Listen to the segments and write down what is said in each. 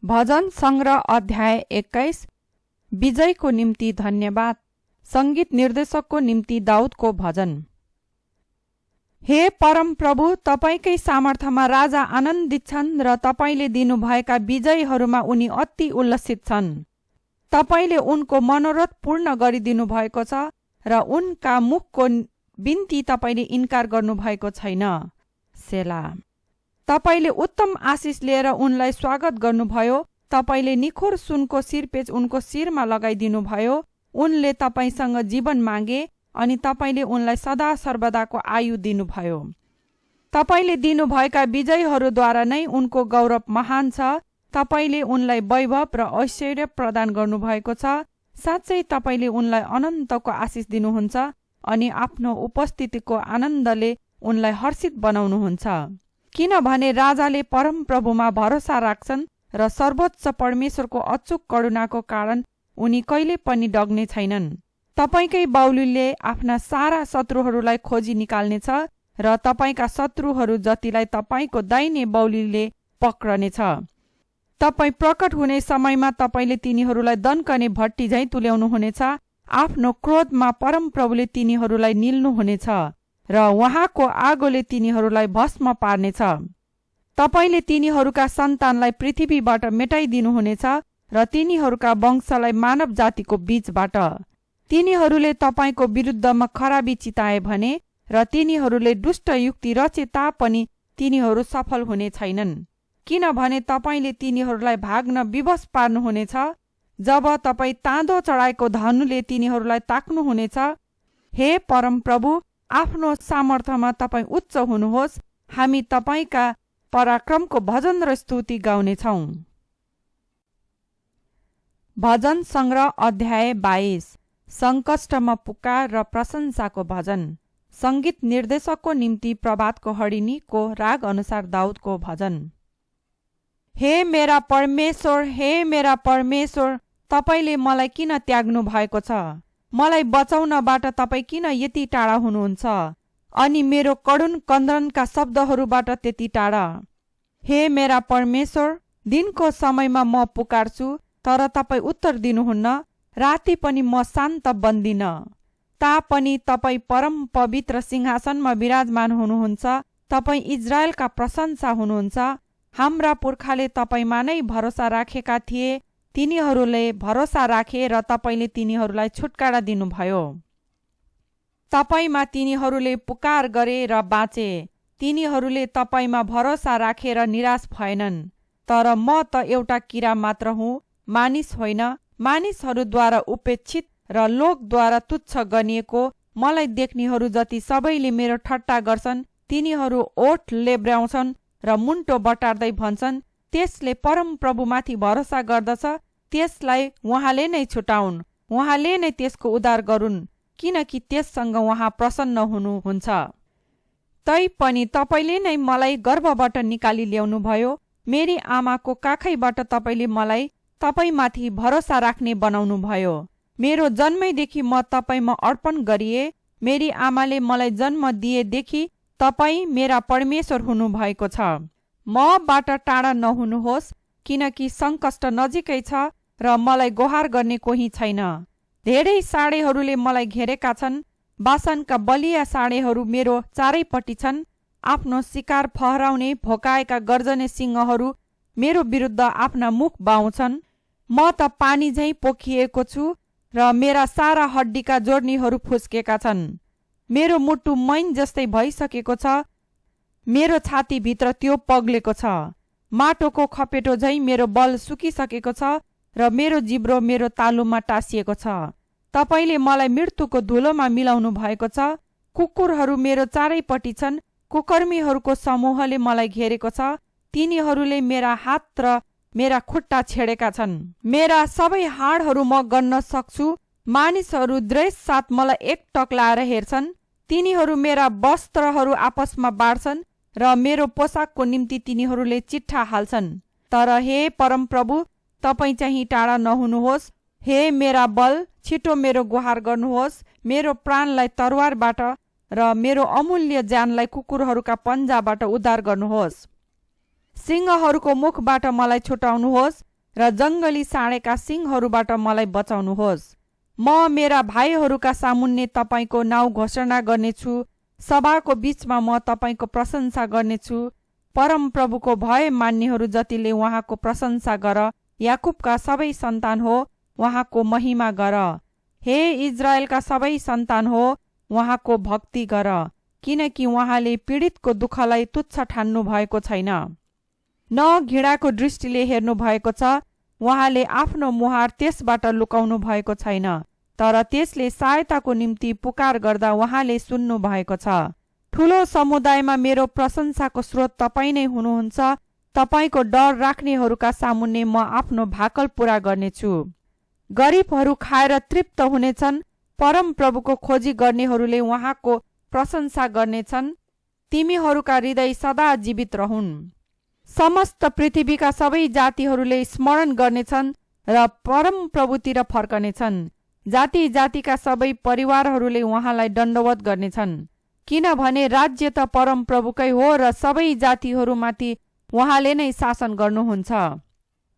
भजन सङ्ग्रह अध्याय 21। विजयको निम्ति धन्यवाद। सङ्गीत निर्देशकको निम्ति दाउदको भजन। हे परम प्रभु, तपाईकै सामर्थ्यमा राजा आनन्दित छन् र तपाईले दिनुभएका विजयहरूमा उनी अति उल्लसित छन्। तपाईले उनको मनोरथ पूर्ण गरिदिनु भएको छ र उनका मुखको बिन्ती तपाईले इन्कार गर्नुभएको छैन। सेला। तपाईले उत्तम आशिष लिएर उनलाई स्वागत गर्नुभयो। तपाईले निखोर सुनको शिरपेच उनको शिरमा लगाइदिनु भयो। उनले तपाईसँग जीवन मागे अनि तपाईले उनलाई सदा सर्वदाको आयु दिनुभयो। तपाईले दिनुभएका विजयहरूद्वारा नै उनको गौरव महान छ। तपाईले उनलाई वैभव र ऐश्वर्य प्रदान गर्नुभएको छ। साँच्चै तपाईले उनलाई अनन्तको आशिष दिनुहुन्छ अनि आफ्नो उपस्थितिको आनन्दले उनलाई हर्षित बनाउनुहुन्छ। किनभने राजाले परम प्रभुमा भरोसा राख्छन् र सर्वोच्च परमेश्वरको अचूक करुणाको कारण उनी कहिले पनि डग्ने छैनन्। तपाईकै बाहुलीले आफ्ना सारा शत्रुहरूलाई खोजी निकाल्नेछ र तपाईका शत्रुहरू जतिलाई तपाईको दाहिने बाहुलीले पक्रनेछ। तपाई प्रकट हुने समयमा तपाईले तिनीहरूलाई दन्कने भट्टी झैं तुल्याउनुहुनेछ। आफ्नो क्रोधमा परम प्रभुले तिनीहरूलाई निल्नुहुनेछ र उहाँको आगोले तिनीहरूलाई भस्म पार्नेछ। तपाईले तिनीहरूका सन्तानलाई पृथ्वीबाट मेटाइदिनुहुनेछ र तिनीहरूका वंशलाई मानव जातिको बीचबाट। तिनीहरूले तपाईको विरुद्धमा खराबी चिताए भने र तिनीहरूले दुष्ट युक्ति रचे तापनि तिनीहरू सफल हुने छैनन्। किनभने तपाईले तिनीहरूलाई भाग्न विवश पार्नुहुनेछ। जब तपाई ताँदो चढाएको धनुले तिनीहरूलाई ताक्नुहुनेछ। हे परम प्रभु, आफ्नो सामर्थ्यमा तपाई उच्च हुनुहोस्। हामी तपाईका पराक्रमको भजन र स्तुति गाउनेछौँ। भजन सङ्ग्रह अध्याय 22। सङ्कष्टमा पुकार र प्रशंसाको भजन। सङ्गीत निर्देशकको निम्ति प्रभातको हरिणीको राग अनुसार दाउदको भजन। हे मेरा परमेश्वर, हे मेरा परमेश्वर, तपाईले मलाई किन त्याग्नु भएको छ? मलाई बचाउनबाट तपाई किन यति टाढा हुनुहुन्छ अनि मेरो करुण क्रन्दनका शब्दहरूबाट त्यति टाढा? हे मेरा परमेश्वर, दिनको समयमा म पुकार्छु तर तपाई उत्तर दिनुहुन्न। राति पनि म शान्त बन्दिन। तापनि तपाई परम पवित्र सिंहासनमा विराजमान हुनुहुन्छ। तपाई इजरायलका प्रशंसा हुनुहुन्छ। हाम्रा पुर्खाले तपाईमा नै भरोसा राखेका थिए। तिनीहरूले भरोसा राखे र तपाईले तिनीहरूलाई छुटकारा दिनुभयो। तपाईमा तिनीहरूले पुकार गरे र बाँचे। तिनीहरूले तपाईमा भरोसा राखेर निराश भएनन्। तर म त एउटा किरा मात्र हुँ, मानिस होइन, मानिसहरूद्वारा उपेक्षित र लोकद्वारा तुच्छ गनिएको। मलाई देख्नेहरू जति सबैले मेरो ठट्टा गर्छन्। तिनीहरू ओठ लेब्र्याउँछन् र मुन्टो बटार्दै भन्छन्, त्यसले परम प्रभुमाथि भरोसा गर्दछ, त्यसलाई उहाँले नै छुटाउन्, उहाँले नै त्यसको उद्धार गरून्, किनकि त्यससँग उहाँ प्रसन्न हुनुहुन्छ। तैपनि तपाईले नै मलाई गर्भबाट निकाली ल्याउनु भयो। मेरी आमाको काखैबाट तपाईले मलाई तपाईमाथि भरोसा राख्ने बनाउनु भयो। मेरो जन्मैदेखि म तपाईमा अर्पण गरिए। मेरी आमाले मलाई जन्म दिएदेखि तपाई मेरा परमेश्वर हुनुभएको छ। मबाट टाढा नहुनुहोस्, किनकि सङ्कष्ट नजिकै छ र मलाई गोहार गर्ने कोही छैन। धेरै साँडेहरूले मलाई घेरेका छन्। बासनका बलिया साँडेहरू मेरो चारैपट्टि छन्। आफ्नो शिकार फहराउने भोकाएका गर्जने सिंहहरू मेरो विरुद्ध आफ्ना मुख बाउँछन्। म त पानी झैं पोखिएको छु र मेरा सारा हड्डीका जोड्नीहरू फुस्केका छन्। मेरो मुटु मैन जस्तै भइसकेको छ। मेरो छातीभित्र त्यो पग्लेको छ। माटोको खपेटो झैं मेरो बल सुकिसकेको छ र मेरो जिब्रो मेरो तालुमा टाँसिएको छ। तपाईले मलाई मृत्युको धुलोमा मिलाउनु भएको छ। कुकुरहरू मेरो चारैपट्टि छन्। कुकर्मीहरूको समूहले मलाई घेरेको छ। तिनीहरूले मेरा हात र मेरा खुट्टा छेडेका छन्। मेरा सबै हाडहरू म गन्न सक्छु। मानिसहरू दृष्ट साथ मलाई एकटक लाएर हेर्छन्। तिनीहरू मेरा वस्त्रहरू आपसमा बाँड्छन् र मेरो पोसाकको निम्ति तिनीहरूले चिट्ठा हाल्छन्। तर हे परम प्रभु, तपाई चाहिँ टाढा नहुनुहोस्। हे मेरा बल, छिटो मेरो गुहार गर्नुहोस्। मेरो प्राणलाई तरवारबाट र मेरो अमूल्य ज्यानलाई कुकुरहरूका पन्जाबाट उद्धार गर्नुहोस्। सिंहहरूको मुखबाट मलाई छुटाउनुहोस्। र जङ्गली साँडेका सिङहरूबाट मलाई बचाउनुहोस्। म मेरा भाइहरूका सामुन्ने तपाईको नाउँ घोषणा गर्नेछु, सभाको बीचमा म तपाईको प्रशंसा गर्नेछु। परमप्रभुको भय मान्नेहरू जतिले उहाँको प्रशंसा गर, याकुबका सबै सन्तान हो उहाँको महिमा गर। हे इजरायलका सबै सन्तान हो उहाँको भक्ति गर, किनकि उहाँले पीडितको दुःखलाई तुच्छ ठान्नु भएको छैन, न घृणाको दृष्टिले हेर्नु भएको छ। उहाँले आफ्नो मुहार त्यसबाट लुकाउनु भएको छैन, तर त्यसले सहायताको निम्ति पुकार गर्दा उहाँले सुन्नु भएको छ। ठूलो समुदायमा मेरो प्रशंसाको स्रोत तपाईँ नै हुनुहुन्छ। तपाईको डर राख्नेहरूका सामुन्ने म आफ्नो भाकल पूरा गर्नेछु। गरिबहरू खाएर तृप्त हुनेछन्, परमप्रभुको खोजी गर्नेहरूले उहाँको प्रशंसा गर्नेछन्। तिमीहरूका हृदय सदा जीवित रहून्। समस्त पृथ्वीका सबै जातिहरूले स्मरण गर्नेछन् र परमप्रभुतिर फर्कनेछन्। जाति जातिका सबै परिवारहरूले उहाँलाई दण्डवत गर्नेछन्, किनभने राज्य त परमप्रभुकै हो र सबै जातिहरूमाथि उहाँले नै शासन गर्नुहुन्छ।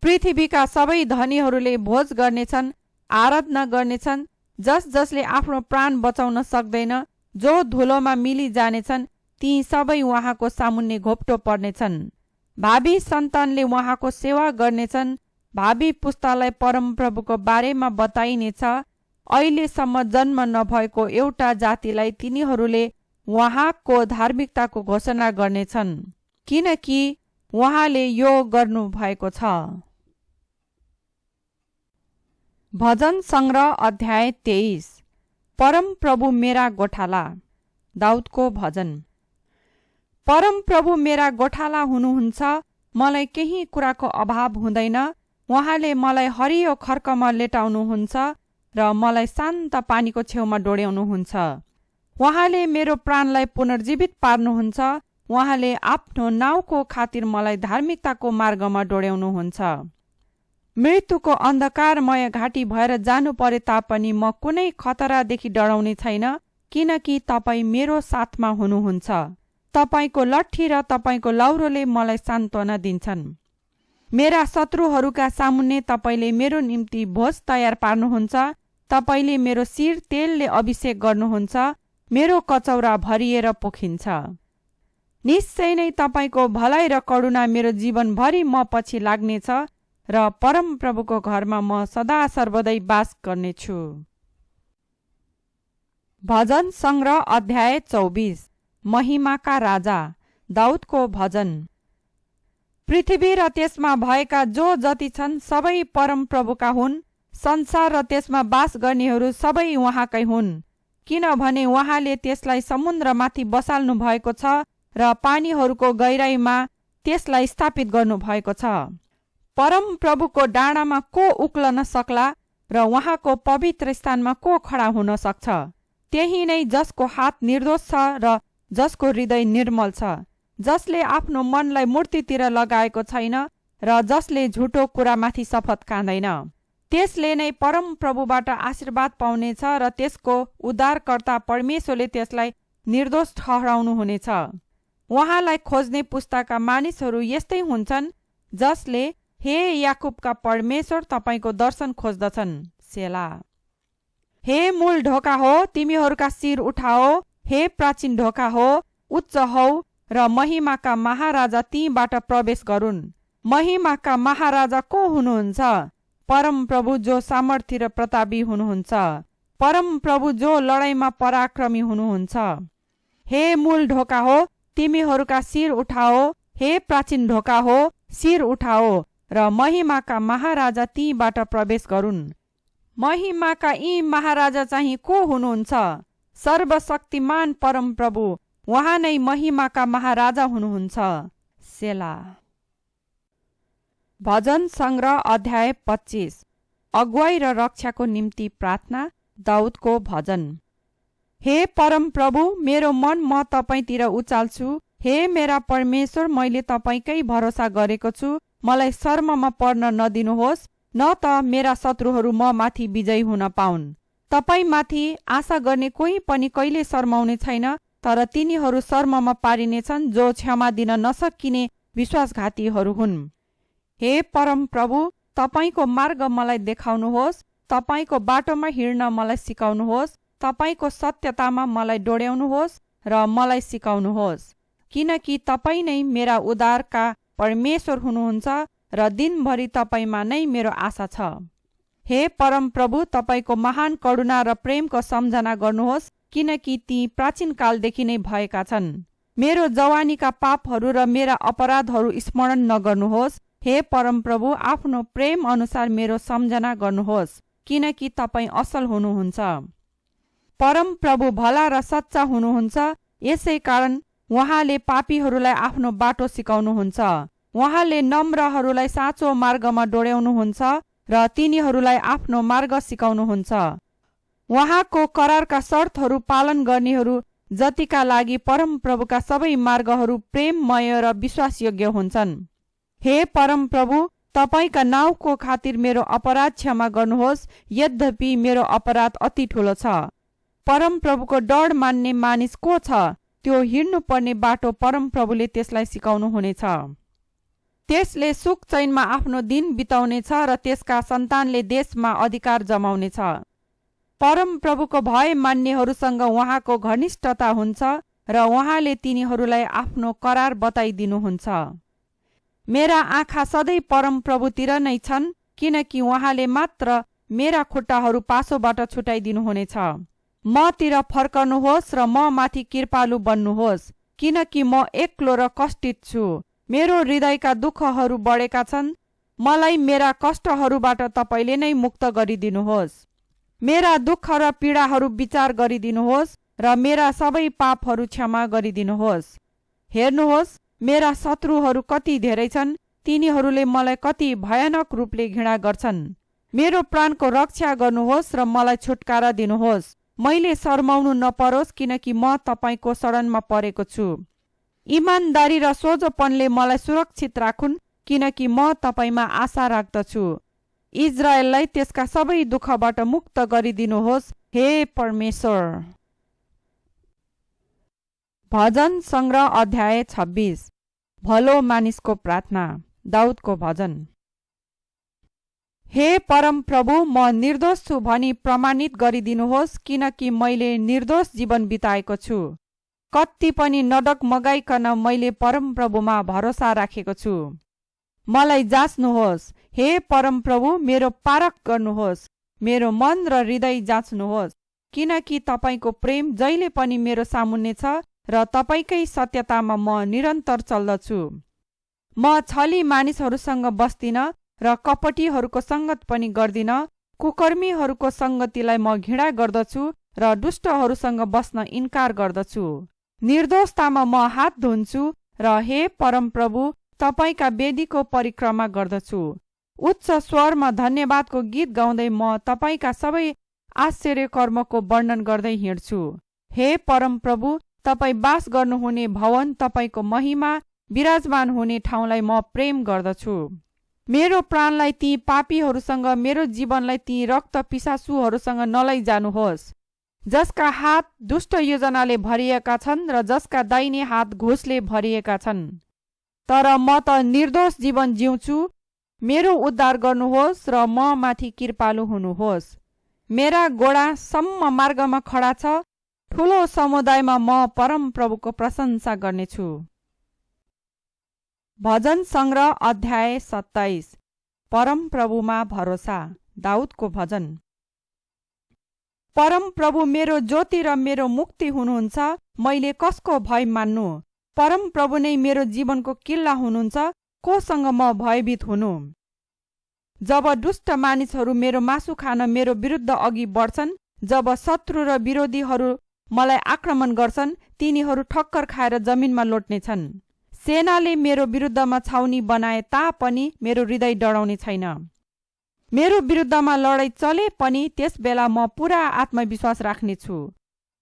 पृथ्वीका सबै धनीहरूले भोज गर्नेछन्, आराधना गर्नेछन्। जसले आफ्नो प्राण बचाउन सक्दैन, जो धुलोमा मिली जानेछन्, ती सबै उहाँको सामुन्ने घोप्टो पर्नेछन्। भावी सन्तानले उहाँको सेवा गर्नेछन्। भावी पुस्तालाई परमप्रभुको बारेमा बताइनेछ। अहिलेसम्म जन्म नभएको एउटा जातिलाई तिनीहरूले उहाँको धार्मिकताको घोषणा गर्नेछन्, किनकि उहाँले यो गर्नु भएको छ। भजन सङ्ग्रह अध्याय 23। परमप्रभु मेरा गोठाला। दाउदको भजन। परमप्रभु मेरा गोठाला हुनुहुन्छ, मलाई केही कुराको अभाव हुँदैन। उहाँले मलाई हरियो खर्कमा लेटाउनुहुन्छ र मलाई शान्त पानीको छेउमा डोर्याउनुहुन्छ। उहाँले मेरो प्राणलाई पुनर्जीवित पार्नुहुन्छ। उहाँले आफ्नो नाउँको खातिर मलाई धार्मिकताको मार्गमा डोर्याउनुहुन्छ। मृत्युको अन्धकारमय घाटी भएर जानु परे तापनि म कुनै खतरादेखि डराउने छैन, किनकि तपाईँ मेरो साथमा हुनुहुन्छ। तपाईको लट्ठी र तपाईको लौरोले मलाई सान्त्वना दिन्छन्। मेरा शत्रुहरूका सामुन्ने तपाईँले मेरो निम्ति भोज तयार पार्नुहुन्छ। तपाईँले मेरो शिर तेलले अभिषेक गर्नुहुन्छ, मेरो कचौरा भरिएर पोखिन्छ। निश्चय नै तपाईको भलाइ र करुणा मेरो जीवनभरि म पछि लाग्नेछ र परमप्रभुको घरमा म सदा सर्वदै बास गर्नेछु। भजन सङ्ग्रह अध्याय 24। महिमाका राजा। दाउदको भजन। पृथ्वी र त्यसमा भएका जो जति छन् सबै परमप्रभुका हुन्। संसार र त्यसमा बास गर्नेहरू सबै उहाँकै हुन्, किनभने उहाँले त्यसलाई समुद्रमाथि बसाल्नु भएको छ र पानीहरूको गहिराईमा त्यसलाई स्थापित गर्नु भएको छ। परमप्रभुको डाँडामा को उक्लन सक्ला र उहाँको पवित्र स्थानमा को खडा हुन सक्छ? त्यही नै जसको हात निर्दोष छ र जसको हृदय निर्मल छ, जसले आफ्नो मनलाई मूर्तितिर लगाएको छैन र जसले झुटो कुरामाथि शपथ खाँदैन। त्यसले नै परमप्रभुबाट आशीर्वाद पाउनेछ र त्यसको उद्धारकर्ता परमेश्वरले त्यसलाई निर्दोष ठहराउनु हुनेछ। उहाँलाई खोज्ने पुस्ताका मानिसहरू यस्तै हुन्छन्, जसले हे याकुबका परमेश्वर तपाईको दर्शन खोज्दछन्। सेला। हे मूल ढोका हो, तिमीहरूका शिर उठाओ। हे प्राचीन ढोका हो, उच्च हौ र महिमाका महाराजा तीबाट प्रवेश गरून्। महिमाका महाराजा को हुनुहुन्छ? परमप्रभु जो सामर्थ्य र प्रतापी हुनुहुन्छ, परमप्रभु जो लडाईँमा पराक्रमी हुनुहुन्छ। हे मूल ढोका हो, तिमीहरूका शिर उठाओ। हे प्राचीन ढोका हो, शिर उठाओ र महिमाका महाराजा तीबाट प्रवेश गरून्। महिमाका यी महाराजा चाहिँ को हुनुहुन्छ? सर्वशक्तिमान परमप्रभु, उहाँ नै महिमाका महाराजा हुनुहुन्छ। सेला। भजन सङ्ग्रह अध्याय 25। अगुवाई र रक्षाको निम्ति प्रार्थना। दाउदको भजन। हे परमप्रभु, मेरो मन म तपाईतिर उचाल्छु। हे मेरा परमेश्वर, मैले तपाईकै भरोसा गरेको छु। मलाई शर्ममा पर्न नदिनुहोस्, न त मेरा शत्रुहरू म माथि विजयी हुन पाउन्। तपाईमाथि आशा गर्ने कोही पनि कहिले शर्माउने छैन, तर तिनीहरू शर्ममा पारिनेछन् जो क्षमा दिन नसकिने विश्वासघातीहरू हुन्। हे परमप्रभु, तपाईको मार्ग मलाई देखाउनुहोस्, तपाईको बाटोमा हिँड्न मलाई सिकाउनुहोस्, तपाईको सत्यतामा मलाई डोर्याउनुहोस् र मलाई सिकाउनुहोस्, किनकि तपाईँ नै मेरा उद्धारका परमेश्वर हुनुहुन्छ र दिनभरि तपाईँमा नै मेरो आशा छ। हे परमप्रभु, तपाईँको महान करुणा र प्रेमको सम्झना गर्नुहोस्, किनकि ती प्राचीन कालदेखि नै भएका छन्। मेरो जवानीका पापहरू र मेरा अपराधहरू स्मरण नगर्नुहोस्। हे परमप्रभु, आफ्नो प्रेम अनुसार मेरो सम्झना गर्नुहोस्, किनकि तपाईँ असल हुनुहुन्छ। परमप्रभु भला र सच्चा हुनुहुन्छ, यसै कारण उहाँले पापीहरूलाई आफ्नो बाटो सिकाउनुहुन्छ। उहाँले नम्रहरूलाई साँचो मार्गमा डोर्याउनुहुन्छ र तिनीहरूलाई आफ्नो मार्ग सिकाउनुहुन्छ। उहाँको करारका शर्तहरू पालन गर्नेहरू जतिका लागि परमप्रभुका सबै मार्गहरू प्रेममय र विश्वासयोग्य हुन्छन्। हे परमप्रभु, तपाईँका नाउँको खातिर मेरो अपराध क्षमा गर्नुहोस्, यद्यपि मेरो अपराध अति ठुलो छ। परमप्रभुको डर मान्ने मानिस को छ? त्यो हिँड्नुपर्ने बाटो परमप्रभुले त्यसलाई सिकाउनु हुनेछ। त्यसले सुख चैनमा आफ्नो दिन बिताउनेछ र त्यसका सन्तानले देशमा अधिकार जमाउनेछ। परमप्रभुको भय मान्नेहरूसँग उहाँको घनिष्ठता हुन्छ र उहाँले तिनीहरूलाई आफ्नो करार बताइदिनुहुन्छ। मेरा आँखा सधैँ परमप्रभुतिर नै छन्, किनकि उहाँले मात्र मेरा खुट्टाहरू पासोबाट छुटाइदिनुहुनेछ। मतिर फर्कनुहोस् र म माथि कृपालु बन्नुहोस्, किनकि म एक्लो र कष्टित छु। मेरो हृदयका दुःखहरू बढेका छन्। मलाई मेरा कष्टहरूबाट तपाईँले नै मुक्त गरिदिनुहोस्। मेरा दुःख र पीडाहरू विचार गरिदिनुहोस् र मेरा सबै पापहरू क्षमा गरिदिनुहोस्। हेर्नुहोस्, मेरा शत्रुहरू कति धेरै छन्, तिनीहरूले मलाई कति भयानक रूपले घृणा गर्छन्। मेरो प्राणको रक्षा गर्नुहोस् र मलाई छुटकारा दिनुहोस्। मैले शर्माउनु नपरोस्, किनकि म तपाईँको शरणमा परेको छु। इमानदारी र सोझोपनले मलाई सुरक्षित राखुन्, किनकि म तपाईँमा आशा राख्दछु। इजरायललाई त्यसका सबै दुःखबाट मुक्त गरिदिनुहोस्, हे परमेश्वर। भजन सङ्ग्रह अध्याय 26। भलो मानिसको प्रार्थना। दाउदको भजन। हे परमप्रभु, म निर्दोष छु भनी प्रमाणित गरिदिनुहोस्, किनकि मैले निर्दोष जीवन बिताएको छु। कति पनि नडगमगाइकन मैले परमप्रभुमा भरोसा राखेको छु। मलाई जाँच्नुहोस्, हे परमप्रभु, मेरो पारख गर्नुहोस्, मेरो मन र हृदय जाँच्नुहोस्, किनकि तपाईँको प्रेम जहिले पनि मेरो सामुन्ने छ र तपाईँकै सत्यतामा म निरन्तर चल्दछु। म छली मानिसहरूसँग बस्दिन र कपटीहरूको सङ्गत पनि गर्दिन। कुकर्मीहरूको सङ्गतिलाई म घृणा गर्दछु र दुष्टहरूसँग बस्न इन्कार गर्दछु। निर्दोषतामा म हात धुन्छु र हे परमप्रभु, तपाईँका वेदीको परिक्रमा गर्दछु। उच्च स्वरमा धन्यवादको गीत गाउँदै म तपाईँका सबै आश्चर्य कर्मको वर्णन गर्दै हिँड्छु। हे परमप्रभु, तपाईँ बास गर्नुहुने भवन, तपाईँको महिमा विराजमान हुने ठाउँलाई म प्रेम गर्दछु। मेरो प्राणलाई ती पापीहरूसँग, मेरो जीवनलाई ती रक्त पिसाचुहरूसँग नलैजानुहोस्, जसका हात दुष्ट योजनाले भरिएका छन् र जसका दाहिने हात घुसले भरिएका छन्। तर म त निर्दोष जीवन जिउँछु। मेरो उद्धार गर्नुहोस् र म माथि कृपालु हुनुहोस्। मेरा घोडा सम्म मार्गमा खडा छ। ठुलो समुदायमा म परमप्रभुको प्रशंसा गर्नेछु। भजन सङ्ग्रह अध्याय 27। परमप्रभुमा भरोसा। दाउदको भजन। परमप्रभु मेरो ज्योति र मेरो मुक्ति हुनुहुन्छ, मैले कसको भय मान्नु? परमप्रभु नै मेरो जीवनको किल्ला हुनुहुन्छ, कोसँग म भयभीत हुनु? जब दुष्ट मानिसहरू मेरो मासु खान मेरो विरुद्ध अघि बढ्छन्, जब शत्रु र विरोधीहरू मलाई आक्रमण गर्छन्, तिनीहरू ठक्कर खाएर जमिनमा लोट्नेछन्। सेनाले मेरो विरुद्धमा छाउनी बनाए तापनि मेरो हृदय डराउने छैन। मेरो विरुद्धमा लडाईँ चले पनि त्यस बेला म पुरा आत्मविश्वास राख्नेछु।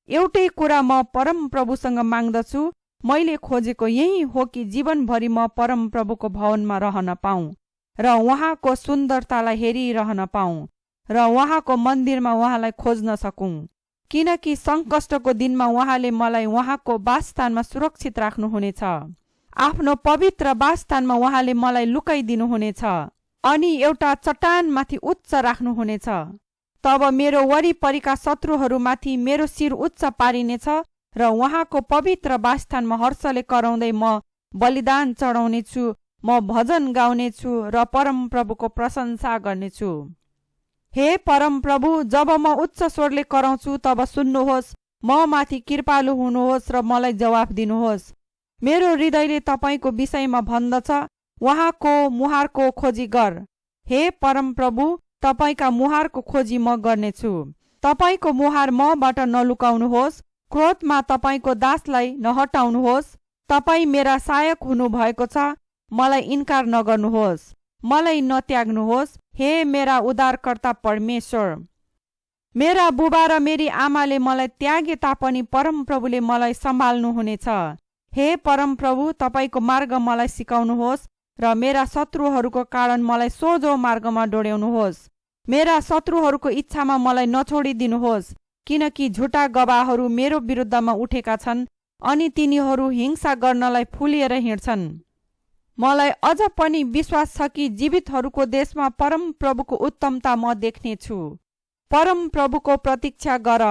एउटै कुरा म परमप्रभुसँग माग्दछु, मैले खोजेको यही हो कि जीवनभरि म परमप्रभुको भवनमा रहन पाऊँ र उहाँको सुन्दरतालाई हेरिरहन पाऊँ र उहाँको मन्दिरमा उहाँलाई खोज्न सकूँ, किनकि सङ्कष्टको दिनमा उहाँले मलाई उहाँको वासस्थानमा सुरक्षित राख्नुहुनेछ। आफ्नो पवित्र वासस्थानमा उहाँले मलाई लुकाइदिनुहुनेछ। अनि एउटा चट्टानमाथि उच्च राख्नुहुनेछ। तब मेरो वरिपरिका शत्रुहरूमाथि मेरो शिर उच्च पारिनेछ र उहाँको पवित्र वासस्थानमा हर्षले कराउँदै म बलिदान चढाउनेछु, म भजन गाउनेछु र परमप्रभुको प्रशंसा गर्नेछु। हे परमप्रभु, जब म उच्च स्वरले कराउँछु तब सुन्नुहोस्, म माथि कृपालु हुनुहोस् र मलाई जवाफ दिनुहोस्। मेरो हृदयले तपाईँको विषयमा भन्दछ, उहाँको मुहारको खोजी गर। हे परमप्रभु, तपाईँका मुहारको खोजी म गर्नेछु। तपाईँको मुहार मबाट नलुकाउनुहोस्, क्रोधमा तपाईँको दासलाई नहटाउनुहोस्। तपाईँ मेरा सहायक हुनुभएको छ, मलाई इन्कार नगर्नुहोस्, मलाई नत्याग्नुहोस्। हे मेरा उद्धारकर्ता परमेश्वर, मेरा बुबा र मेरी आमाले मलाई त्यागे तापनि परमप्रभुले मलाई सम्हाल्नुहुनेछ। हे परमप्रभु, तपाईँको मार्ग मलाई सिकाउनुहोस् र मेरा शत्रुहरूको कारण मलाई सोझो मार्गमा डोर्याउनुहोस्। मेरा शत्रुहरूको इच्छामा मलाई नछोडिदिनुहोस्, किनकि झुटा गवाहहरू मेरो विरुद्धमा उठेका छन् अनि तिनीहरू हिंसा गर्नलाई फुलिएर हिँड्छन्। मलाई अझ पनि विश्वास छ कि जीवितहरूको देशमा परमप्रभुको उत्तमता म देख्नेछु। परमप्रभुको प्रतीक्षा गर,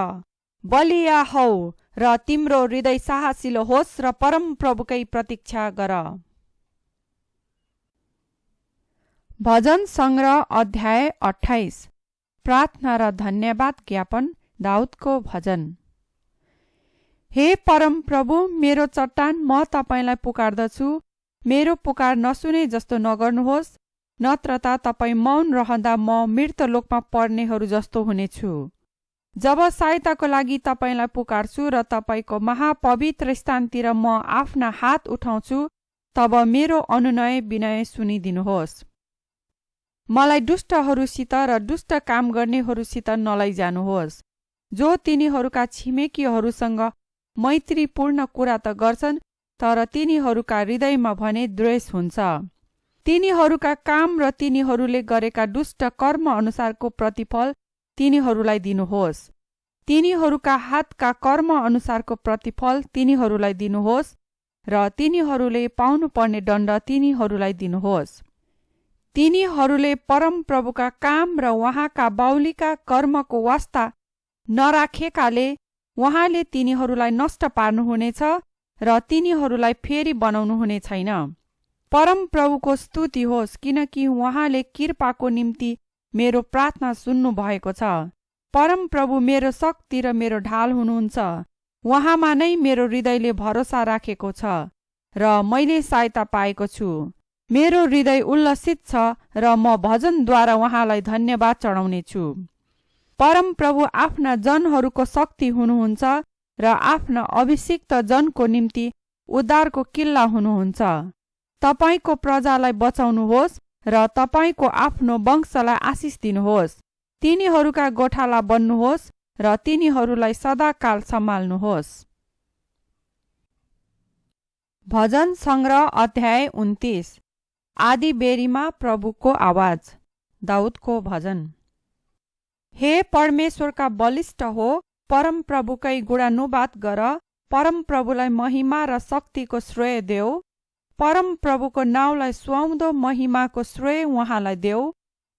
बलिया हौ र तिम्रो हृदय साहसिलो होस् र परमप्रभुकै प्रतीक्षा गर। भजन सङ्ग्रह अध्याय 28। प्रार्थना र धन्यवाद ज्ञापन। दाउदको भजन। हे परमप्रभु, मेरो चट्टान, म तपाईँलाई पुकार्दछु। मेरो पुकार नसुने जस्तो नगर्नुहोस्, नत्र त तपाईँ मौन रहँदा म मृतलोकमा पर्नेहरू जस्तो हुनेछु। जब सहायताको लागि तपाईँलाई पुकार्छु र तपाईँको महापवित्र स्थानतिर म आफ्ना हात उठाउँछु, तब मेरो अनुनय विनय सुनिदिनुहोस्। मलाई दुष्टहरूसित र दुष्ट काम गर्नेहरूसित नलैजानुहोस्, जो तिनीहरूका छिमेकीहरूसँग मैत्रीपूर्ण कुरा त गर्छन्, तर तिनीहरूका हृदयमा भने द्वेष हुन्छ। तिनीहरूका काम र तिनीहरूले गरेका दुष्ट कर्म अनुसारको प्रतिफल तिनीहरूलाई दिनुहोस्। तिनीहरूका हातका कर्म अनुसारको प्रतिफल तिनीहरूलाई दिनुहोस् र तिनीहरूले पाउनुपर्ने दण्ड तिनीहरूलाई दिनुहोस्। तिनीहरूले परमप्रभुका काम र उहाँका बाहुलीका कर्मको वास्ता नराखेकाले उहाँले तिनीहरूलाई नष्ट पार्नुहुनेछ र तिनीहरूलाई फेरि बनाउनुहुने छैन। परमप्रभुको स्तुति होस्, किनकि उहाँले कृपाको निम्ति मेरो प्रार्थना सुन्नु भएको छ। परमप्रभु मेरो शक्ति र मेरो ढाल हुनुहुन्छ। उहाँमा नै मेरो हृदयले भरोसा राखेको छ र मैले सहायता पाएको छु। मेरो हृदय उल्लसित छ र म भजनद्वारा उहाँलाई धन्यवाद चढाउनेछु। परमप्रभु आफ्ना जनहरूको शक्ति हुनुहुन्छ र आफ्ना अभिषिक्त जनको निम्ति उद्धारको किल्ला हुनुहुन्छ। तपाईँको प्रजालाई बचाउनुहोस् र तपाईँको आफ्नो वंशलाई आशिष दिनुहोस्। तिनीहरूका गोठाला बन्नुहोस् र तिनीहरूलाई सदाकाल सम्हाल्नुहोस्। भजन सङ्ग्रह अध्याय 29। आदि बेरीमा प्रभुको आवाज। दाउदको भजन। हे परमेश्वरका बलिष्ठ हो, परमप्रभुकै गुणानुवाद गर। परमप्रभुलाई महिमा र शक्तिको श्रेय देऊ। परमप्रभुको नाउँलाई सुहाउँदो महिमाको श्रेय उहाँलाई देऊ।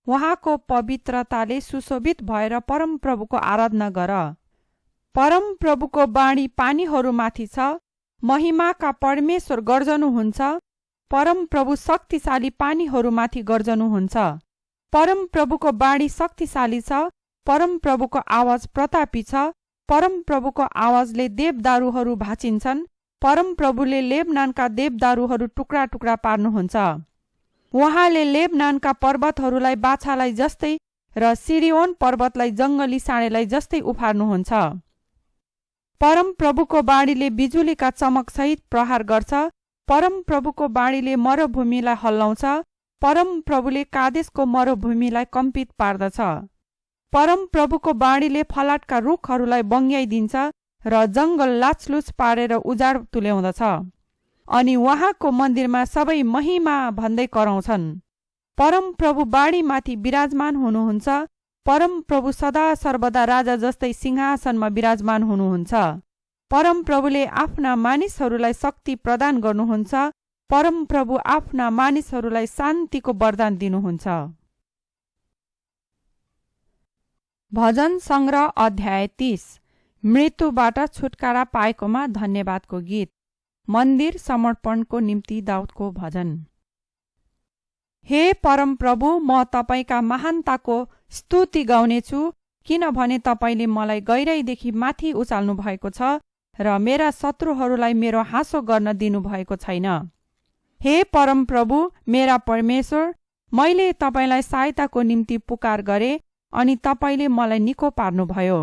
उहाँको पवित्रताले सुशोभित भएर परमप्रभुको आराधना गर। परमप्रभुको बाणी पानीहरूमाथि छ। महिमाका परमेश्वर गर्जनुहुन्छ। परमप्रभु शक्तिशाली पानीहरूमाथि गर्जनुहुन्छ। परमप्रभुको बाणी शक्तिशाली छ। परमप्रभुको आवाज प्रतापी छ। परमप्रभुको आवाजले देवदारूहरू भाँचिन्छन्। परमप्रभुले लेबनानका देवदारूहरू टुक्रा टुक्रा पार्नुहुन्छ। उहाँले लेबनानका पर्वतहरूलाई बाछालाई जस्तै र सिरियोन पर्वतलाई जङ्गली साँडेलाई जस्तै उफार्नुहुन्छ। परमप्रभुको बाणीले बिजुलीका चमकसहित प्रहार गर्छ। परमप्रभुको बाणीले मरुभूमिलाई हल्लाउँछ। परमप्रभुले कादेशको मरुभूमिलाई कम्पित पार्दछ। परमप्रभुको बाणीले फलाटका रुखहरूलाई बङ्ग्याइदिन्छ र जङ्गल लाचलुच पारेर उजाड तुल्याउँदछ। अनि उहाँको मन्दिरमा सबै महिमा भन्दै कराउँछन्। परमप्रभु बाणीमाथि विराजमान हुनुहुन्छ। परमप्रभु सदा सर्वदा राजा जस्तै सिंहासनमा विराजमान हुनुहुन्छ। परमप्रभुले आफ्ना मानिसहरूलाई शक्ति प्रदान गर्नुहुन्छ। परमप्रभु आफ्ना मानिसहरूलाई शान्तिको वरदान दिनुहुन्छ। भजन संग्रह अध्याय 30। मृत्युबाट छुटकारा पाएकोमा धन्यवादको गीत। मन्दिर समर्पणको निम्ति दाउदको भजन। हे परमप्रभु, म तपाईका महानताको स्तुति गाउनेछु, किनभने तपाईले मलाई गहिराईदेखि माथि उचाल्नु भएको छ र मेरा शत्रुहरूलाई मेरो हाँसो गर्न दिनुभएको छैन। हे परमप्रभु, मेरा परमेश्वर, मैले तपाईलाई सहायताको निम्ति पुकार गरे अनि तपाईले मलाई निको पार्नुभयो।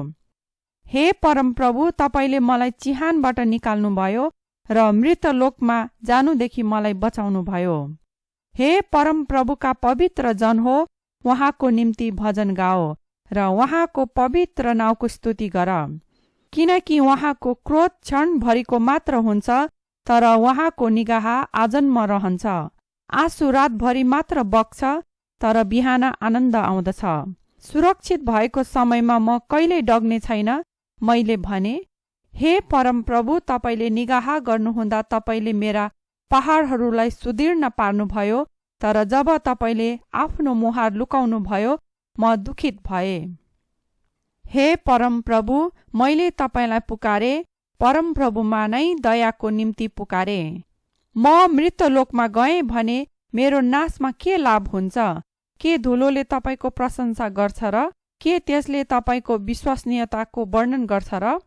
हे परमप्रभु, तपाईले मलाई चिहानबाट निकाल्नुभयो र मृतलोकमा जानुदेखि मलाई बचाउनुभयो। हे परमप्रभुका पवित्र जन हो, उहाँको निम्ति भजन गाओ र उहाँको पवित्र नाउँको स्तुति गर, किनकि उहाँको क्रोध क्षणभरिको मात्र हुन्छ, तर उहाँको निगाह आजन्म रहन्छ। आँसु रातभरि मात्र बग्छ, तर बिहान आनन्द आउँदछ। सुरक्षित भएको समयमा म कहिल्यै डग्ने छैन। मैले भने, हे परमप्रभु, तपाईले निगाह गर्नुहुँदा तपाईले मेरा पहाडहरूलाई सुदीर्ण पार्नुभयो, तर जब तपाईले आफ्नो मुहार लुकाउनुभयो म दुखित भए। हे परमप्रभु, मैले तपाईलाई पुकारे, परमप्रभुमा नै दयाको निम्ति पुकारे। म मृतलोकमा गएँ भने मेरो नाशमा के लाभ हुन्छ? के धुलोले तपाईको प्रशंसा गर्छ र के त्यसले तपाईको विश्वसनीयताको वर्णन गर्छ र?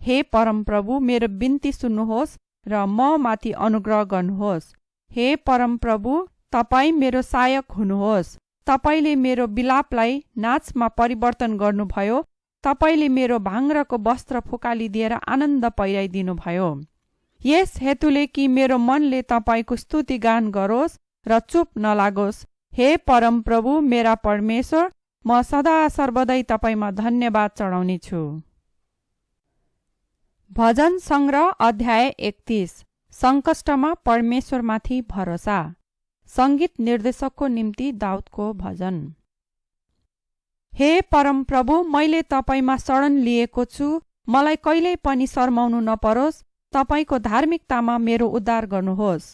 हे परमप्रभु, मेरो बिन्ती सुन्नुहोस् र म माथि अनुग्रह गर्नुहोस्। हे परमप्रभु, तपाईँ मेरो सहायक हुनुहोस्। तपाईले मेरो विलापलाई नाचमा परिवर्तन गर्नुभयो। तपाईले मेरो भाङ्राको वस्त्र फुकालिदिएर आनन्द पहिराइदिनुभयो। यस हेतुले कि मेरो मनले तपाईको स्तुति गान गरोस् र चुप नलागोस्। हे परमप्रभु, मेरा परमेश्वर, म सदा सर्वदै तपाईमा धन्यवाद चढाउनेछु। भजन संग्रह अध्याय 31। सङ्कष्टमा परमेश्वरमाथि भरोसा। सङ्गीत निर्देशकको निम्ति दाउदको भजन। हे परमप्रभु, मैले तपाईमा शरण लिएको छु, मलाई कहिल्यै पनि शर्माउनु नपरोस्। तपाईको धार्मिकतामा मेरो उद्धार गर्नुहोस्।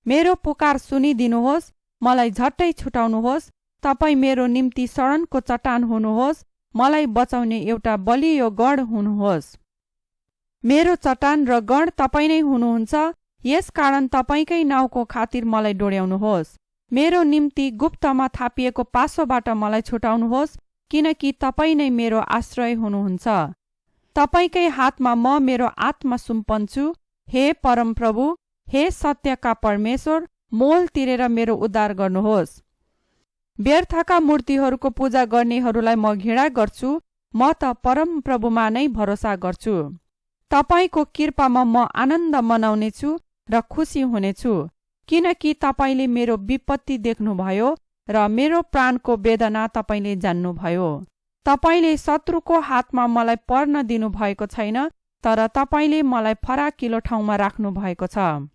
मेरो पुकार सुनिदिनुहोस्, मलाई झट्टै छुटाउनुहोस्। तपाईँ मेरो निम्ति शरणको चट्टान हुनुहोस्, मलाई बचाउने एउटा बलियो गढ हुनुहोस्। मेरो चट्टान र गढ तपाईँ नै हुनुहुन्छ, यसकारण तपाईँकै नाउँको खातिर मलाई डोर्याउनुहोस्। मेरो निम्ति गुप्तमा थापिएको पासोबाट मलाई छुटाउनुहोस्, किनकि तपाईँ नै मेरो आश्रय हुनुहुन्छ। तपाईँकै हातमा म मेरो आत्मा सुम्पन्छु। हे परमप्रभु, हे सत्यका परमेश्वर, मोल तिरेर मेरो उद्धार गर्नुहोस्। व्यर्थका मूर्तिहरूको पूजा गर्नेहरूलाई म घृणा गर्छु। म त परमप्रभुमा नै भरोसा गर्छु। तपाईँको कृपामा म आनन्द मनाउनेछु र खुसी हुनेछु, किनकि तपाईँले मेरो विपत्ति देख्नुभयो र मेरो प्राणको वेदना तपाईँले जान्नुभयो। तपाईँले शत्रुको हातमा मलाई पर्न दिनुभएको छैन, तर तपाईँले मलाई फराकिलो ठाउँमा राख्नु भएको छ।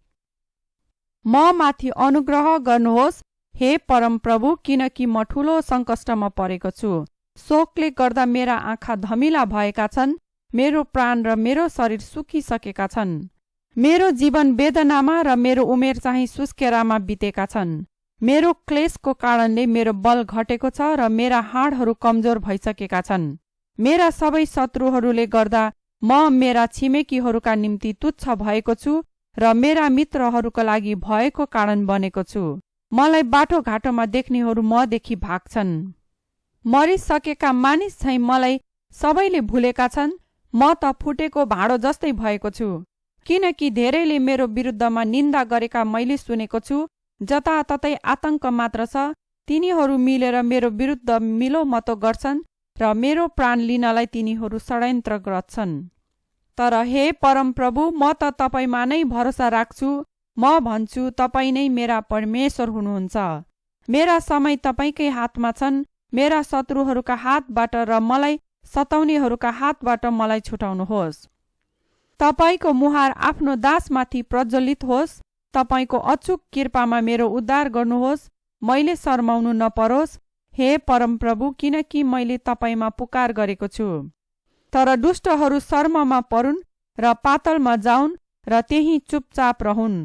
म माथि अनुग्रह गर्नुहोस्, हे परमप्रभु, किनकि म ठूलो सङ्कष्टमा परेको छु। शोकले गर्दा मेरा आँखा धमिला भएका छन्, मेरो प्राण र मेरो शरीर सुकिसकेका छन्। मेरो जीवन वेदनामा र मेरो उमेर चाहिँ सुस्केरामा बितेका छन्। मेरो क्लेशको कारणले मेरो बल घटेको छ र मेरा हाडहरू कमजोर भइसकेका छन्। मेरा सबै शत्रुहरूले गर्दा म मेरा छिमेकीहरूका निम्ति तुच्छ भएको छु र मेरा मित्रहरूका लागि भएको कारण बनेको छु। मलाई बाटोघाटोमा देख्नेहरू मदेखि भाग्छन्। मरिसकेका मानिस झैं मलाई सबैले भुलेका छन्। म त फुटेको भाँडो जस्तै भएको छु, किनकि धेरैले मेरो विरुद्धमा निन्दा गरेका मैले सुनेको छु। जताततै आतंक मात्र छ। तिनीहरू मिलेर मेरो विरुद्ध मिलोमतो गर्छन् र मेरो प्राण लिनलाई तिनीहरू षड्यन्त्र गर्छन्। तर हे परमप्रभु, म त तपाईमा नै भरोसा राख्छु। म भन्छु, तपाईँ नै मेरा परमेश्वर हुनुहुन्छ। मेरा समय तपाईँकै हातमा छन्। मेरा शत्रुहरूका हातबाट र मलाई सताउनेहरूका हातबाट मलाई छुटाउनुहोस्। तपाईँको मुहार आफ्नो दासमाथि प्रज्वलित होस्। तपाईँको अचूक कृपामा मेरो उद्धार गर्नुहोस्, मैले शर्माउनु नपरोस्। हे परमप्रभु, किनकि मैले तपाईँमा पुकार गरेको छु। तर दुष्टहरू शर्ममा परुन् र पातलमा जाउन् र त्यही चुपचाप रहन्।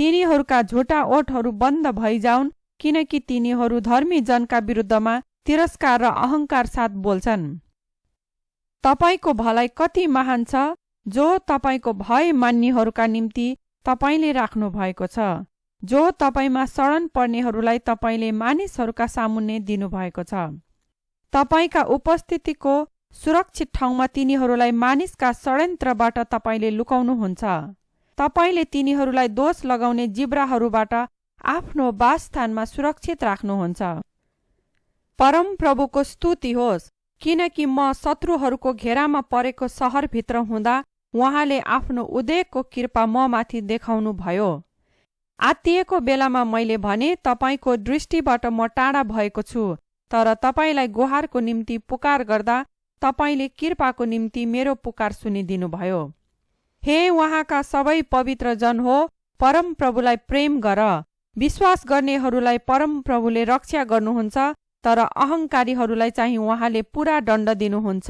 तिनीहरूका झुटा ओठहरू बन्द भइजाउन्, किनकि तिनीहरू धर्मी जनका विरुद्धमा तिरस्कार र अहंकार साथ बोल्छन्। तपाईको भलाइ कति महान छ, जो तपाईको भय मान्नेहरूका निम्ति तपाईले राख्नु भएको छ, जो तपाईमा शरण पर्नेहरूलाई तपाईले मानिसहरूका सामुन्ने दिनुभएको छ। तपाईका उपस्थितिको सुरक्षित ठाउँमा तिनीहरूलाई मानिसका षड्यन्त्रबाट तपाईले लुकाउनुहुन्छ। तपाईले तिनीहरूलाई दोष लगाउने जिब्राहरूबाट आफ्नो वासस्थानमा सुरक्षित राख्नुहुन्छ। परम प्रभुको स्तुति होस्, किनकि म शत्रुहरूको घेरामा परेको सहरभित्र हुँदा उहाँले आफ्नो उद्वेगको कृपा म माथि देखाउनु भयो। आत्तिएको बेलामा मैले भने, तपाईको दृष्टिबाट म टाढा भएको छु, तर तपाईलाई गुहारको निम्ति पुकार गर्दा तपाईले कृपाको निम्ति मेरो पुकार सुनिदिनुभयो। हे उहाँका सबै पवित्र जन हो, परम प्रभुलाई प्रेम गर। विश्वास गर्नेहरूलाई परम प्रभुले रक्षा गर्नुहुन्छ, तर अहंकारीहरूलाई चाहिँ उहाँले पूरा दण्ड दिनुहुन्छ।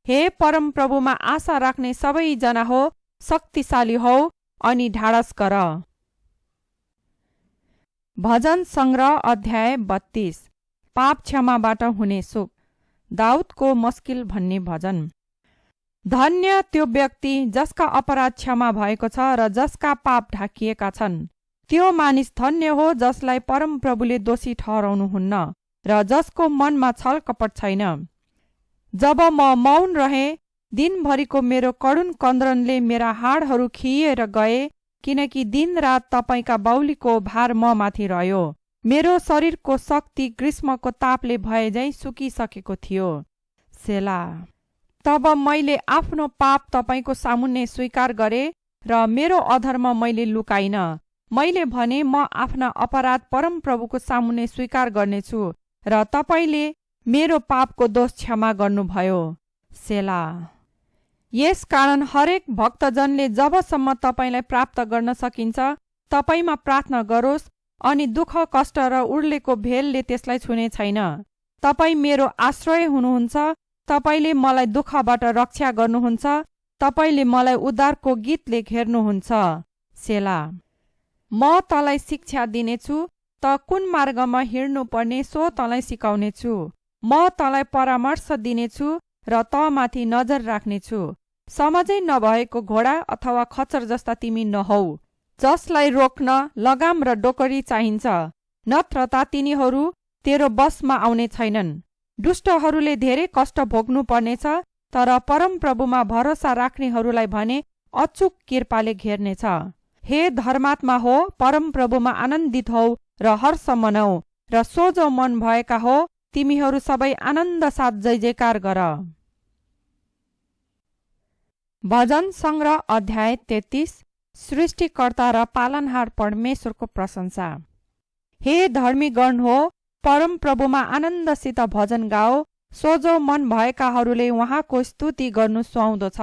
हे परम प्रभुमा आशा राख्ने सबैजना हो, शक्तिशाली हौ अनि ढाडस गर। भजन संग्रह अध्याय 32। पाप क्षमाबाट हुने सुख। दाउदको मस्किल भन्ने भजन। धन्य त्यो व्यक्ति जसका अपराध क्षमा भएको छ र जसका पाप ढाकिएका छन्। त्यो मानिस धन्य हो जसलाई परम प्रभुले दोषी ठहराउनुहुन्न र जसको मनमा छल कपट छैन। जब म मौन रहे, दिनभरिको मेरो करुण कन्द्रनले मेरा हाडहरू खिएर गए, किनकि दिनरात तपाईका बाहुलीको भार म माथि रह्यो। मेरो शरीरको शक्ति ग्रीष्मको तापले भएझैं सुकिसकेको थियो। सेला। तब मैले आफ्नो पाप तपाईको सामुन्ने स्वीकार गरे र मेरो अधर्म मैले लुकाइन। मैले भने, म आफ्ना अपराध परम प्रभुको सामुन्ने स्वीकार गर्नेछु र तपाईले मेरो पापको दोष क्षमा गर्नुभयो। सेला। यस कारण हरेक भक्तजनले जबसम्म तपाईलाई प्राप्त गर्न सकिन्छ तपाईमा प्रार्थना गरोस्, अनि दुःख कष्ट र उर्लेको भेलले त्यसलाई छुने छैन। तपाई मेरो आश्रय हुनुहुन्छ, तपाईले मलाई दुःखबाट रक्षा गर्नुहुन्छ, तपाईले मलाई उद्धारको गीतले घेर्नुहुन्छ। सेला। म तँलाई शिक्षा दिनेछु, त कुन मार्गमा हिँड्नु पर्ने सो तँलाई सिकाउनेछु। म तँलाई परामर्श दिनेछु र तँमाथि नजर राख्नेछु। समझै नभएको घोडा अथवा खच्चर जस्ता तिमी नहौ, जसलाई रोक्न लगाम र डोकरी चाहिन्छ, नत्र त तिनीहरू तेरो बसमा आउने छैनन्। दुष्टहरूले धेरै कष्ट भोग्नु पर्नेछ, तर परम प्रभुमा भरोसा राख्नेहरूलाई भने अचूक कृपाले घेर्नेछ। हे धर्मात्मा हो, परम प्रभुमा आनन्दित हौ र हर्ष मनाऊ, र सोझो मन भएका हो तिमीहरू सबै आनन्द साथ जय जयकार गर। भजन संग्रह अध्याय 33। सृष्टिकर्ता र पालनहार परमेश्वरको प्रशंसा। हे धर्मीगण हो, परम प्रभुमा आनन्दसित भजन गाओ। सोझो मन भएकाहरूले उहाँको स्तुति गर्नु सुहाउँदो छ।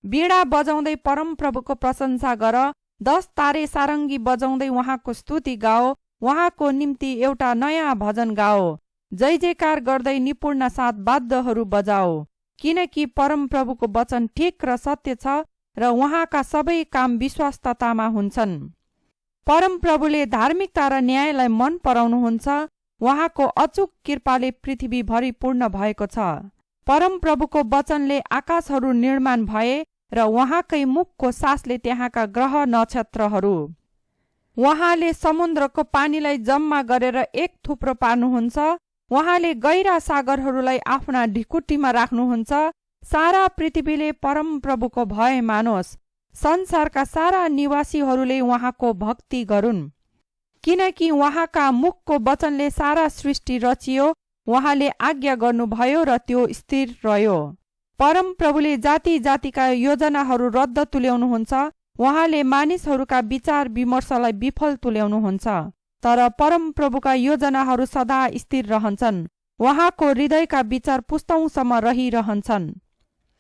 बीडा बजाउँदै परम प्रभुको प्रशंसा गर। 10 तारे सारङ्गी बजाउँदै उहाँको स्तुति गाओ। उहाँको निम्ति एउटा नयाँ भजन गाओ। जय जयकार गर्दै निपुण साथ वाद्यहरू बजाओ, किनकि परम प्रभुको वचन ठिक र सत्य छ र उहाँका सबै काम विश्वासतामा हुन्छन्। परम प्रभुले धार्मिकता र न्यायलाई मन पराउनुहुन्छ। उहाँको अचूक कृपाले पृथ्वीभरि पूर्ण भएको छ। परम प्रभुको वचनले आकाशहरू निर्माण भए र उहाँकै मुखको सासले त्यहाँका ग्रह नक्षत्रहरू। उहाँले समुद्रको पानीलाई जम्मा गरेर एक थुप्रो पार्नुहुन्छ। उहाँले गहिरा सागरहरूलाई आफ्ना ढिकुटीमा राख्नुहुन्छ। सारा पृथ्वीले परम प्रभुको भय मानोस्। संसारका सारा निवासीहरूले उहाँको भक्ति गरून्, किनकि उहाँका मुखको वचनले सारा सृष्टि रचियो। उहाँले आज्ञा गर्नुभयो र त्यो स्थिर रह्यो। परम प्रभुले जाति जातिका योजनाहरू रद्द तुल्याउनुहुन्छ। उहाँले मानिसहरूका विचार विमर्शलाई विफल तुल्याउनुहुन्छ, तर परम प्रभुका योजनाहरू सदा स्थिर रहन्छन्। उहाँको हृदयका विचार पुस्तौंसम्म रहिरहन्छन्।